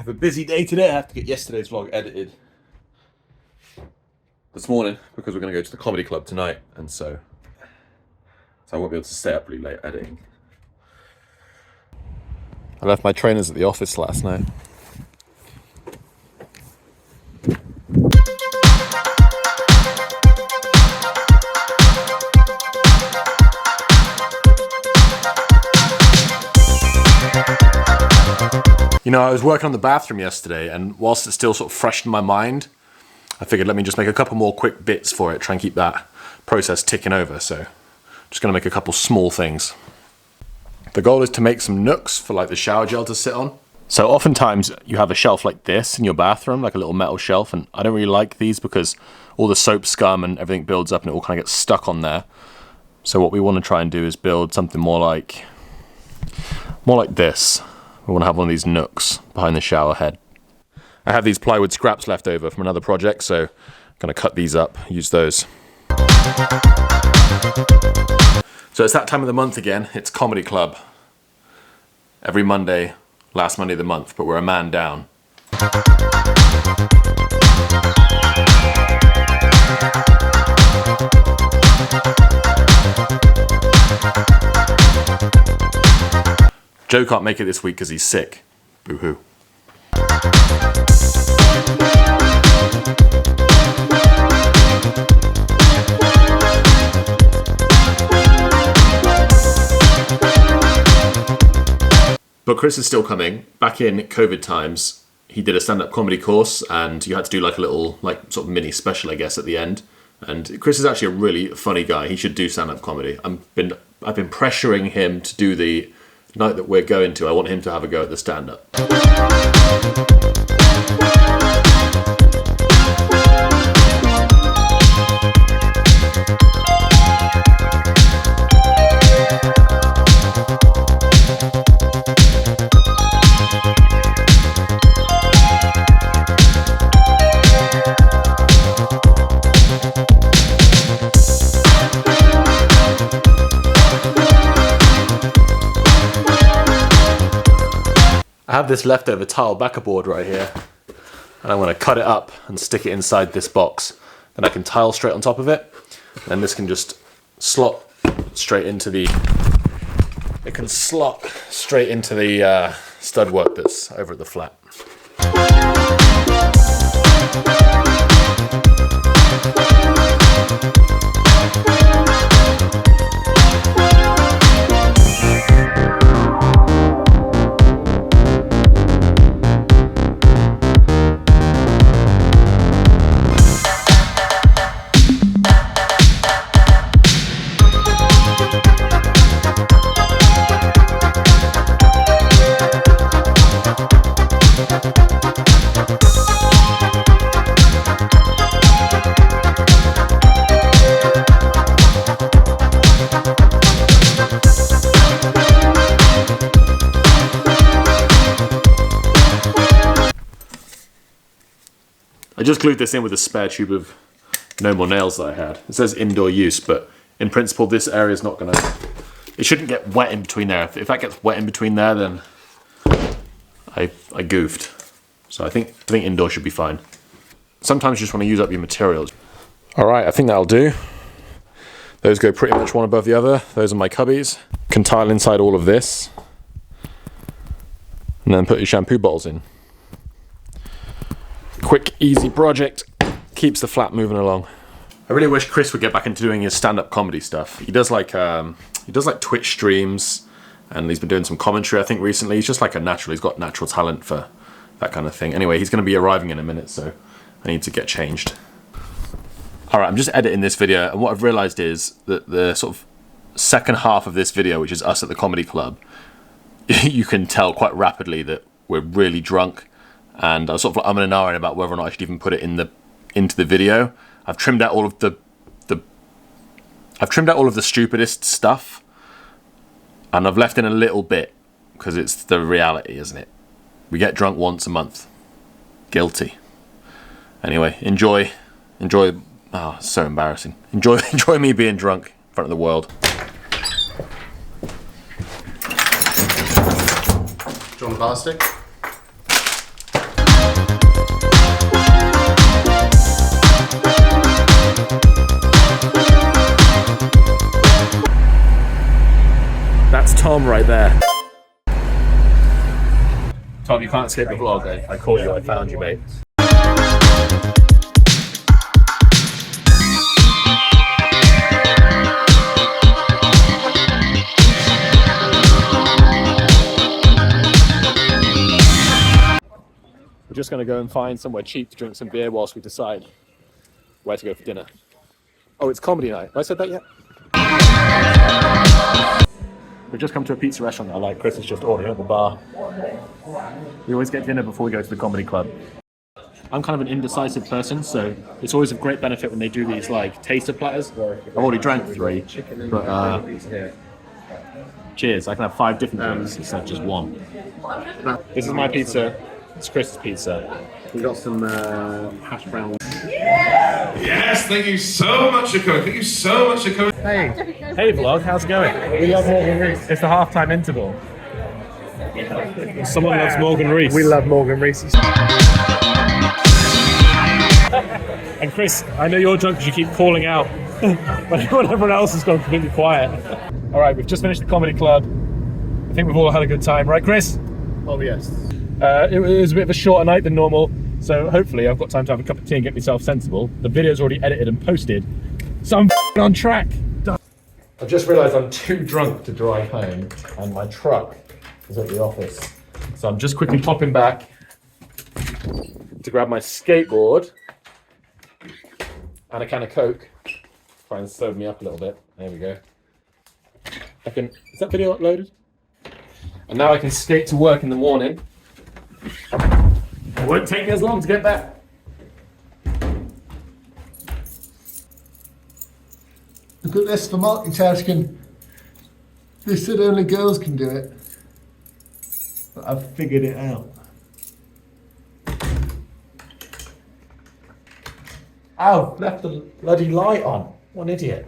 have a busy day today. I have to get yesterday's vlog edited this morning because we're going to go to the comedy club tonight, and so I won't be able to stay up really late editing. I left my trainers at the office last night. You know, I was working on the bathroom yesterday, and whilst it's still sort of fresh in my mind, I figured let me just make a couple more quick bits for it, try and keep that process ticking over. So just gonna make a couple small things. The goal is to make some nooks for like the shower gel to sit on. So oftentimes you have a shelf like this in your bathroom, like a little metal shelf, and I don't really like these because all the soap scum and everything builds up and it all kind of gets stuck on there. So what we want to try and do is build something more like this. We want to have one of these nooks behind the shower head. I have these plywood scraps left over from another project, so I'm going to cut these up, use those. So it's that time of the month again. It's comedy club. Every Monday, last Monday of the month, but we're a man down. Joe can't make it this week because he's sick. Boo-hoo. But Chris is still coming. Back in COVID times, he did a stand-up comedy course, and you had to do like a little, like sort of mini special, I guess, at the end. And Chris is actually a really funny guy. He should do stand-up comedy. I've been pressuring him to do the night that we're going to. I want him to have a go at the stand-up. I have this leftover tile backer board right here, and I'm going to cut it up and stick it inside this box. Then I can tile straight on top of it, and this can just slot straight into the. It can slot straight into the stud work that's over at the flat. I just glued this in with a spare tube of No More Nails that I had. It says indoor use, but in principle this area is not gonna, it shouldn't get wet in between there. If that gets wet in between there, then I goofed. So I think indoor should be fine. Sometimes you just want to use up your materials. All right, I think that'll do. Those go pretty much one above the other. Those are my cubbies. Can tile inside all of this. And then put your shampoo bottles in. Quick, easy project, keeps the flat moving along. I really wish Chris would get back into doing his stand-up comedy stuff. He does like Twitch streams, and he's been doing some commentary, I think, recently. He's just like a natural. He's got natural talent for that kind of thing. Anyway, he's going to be arriving in a minute, so I need to get changed. All right, I'm just editing this video, and what I've realized is that the sort of second half of this video, which is us at the comedy club, you can tell quite rapidly that we're really drunk. And I was sort of like umming and ahhing about whether or not I should even put it into the video. I've trimmed out all of the stupidest stuff, and I've left in a little bit because it's the reality, isn't it? We get drunk once a month. Guilty. Anyway, enjoy. Oh, so embarrassing. Enjoy me being drunk in front of the world. Do you want the plastic? bomb right there. Tom, you can't escape the vlog. I caught you, I found you, mate. We're just going to go and find somewhere cheap to drink some beer whilst we decide where to go for dinner. Oh, it's comedy night. Have I said that yet? We've just come to a pizza restaurant that I like. Chris is just ordering at the bar. We always get dinner before we go to the comedy club. I'm kind of an indecisive person, so it's always a great benefit when they do these like taster platters. I've already drank 3, but cheers. I can have 5 different drinks instead of just one. This is my pizza. It's Chris's pizza. We got some hash browns. Yes, thank you so much for coming. Thank you so much for coming. Hey vlog, how's it going? We love Morgan Reese. It's the halftime interval. Someone loves Morgan Reese. We love Morgan Reese. And Chris, I know you're drunk because you keep calling out when everyone else has gone completely quiet. All right, we've just finished the comedy club. I think we've all had a good time, right, Chris? Oh yes. It was a bit of a shorter night than normal, so hopefully I've got time to have a cup of tea and get myself sensible. The video's already edited and posted, so I'm on track. I've just realised I'm too drunk to drive home, and my truck is at the office. So I'm just quickly popping back to grab my skateboard and a can of Coke. Try and sober me up a little bit. There we go. Is that video uploaded? And now I can skate to work in the morning. It won't take me as long to get back. Look at this for multitasking. They said only girls can do it. But I've figured it out. Ow, left the bloody light on. What an idiot.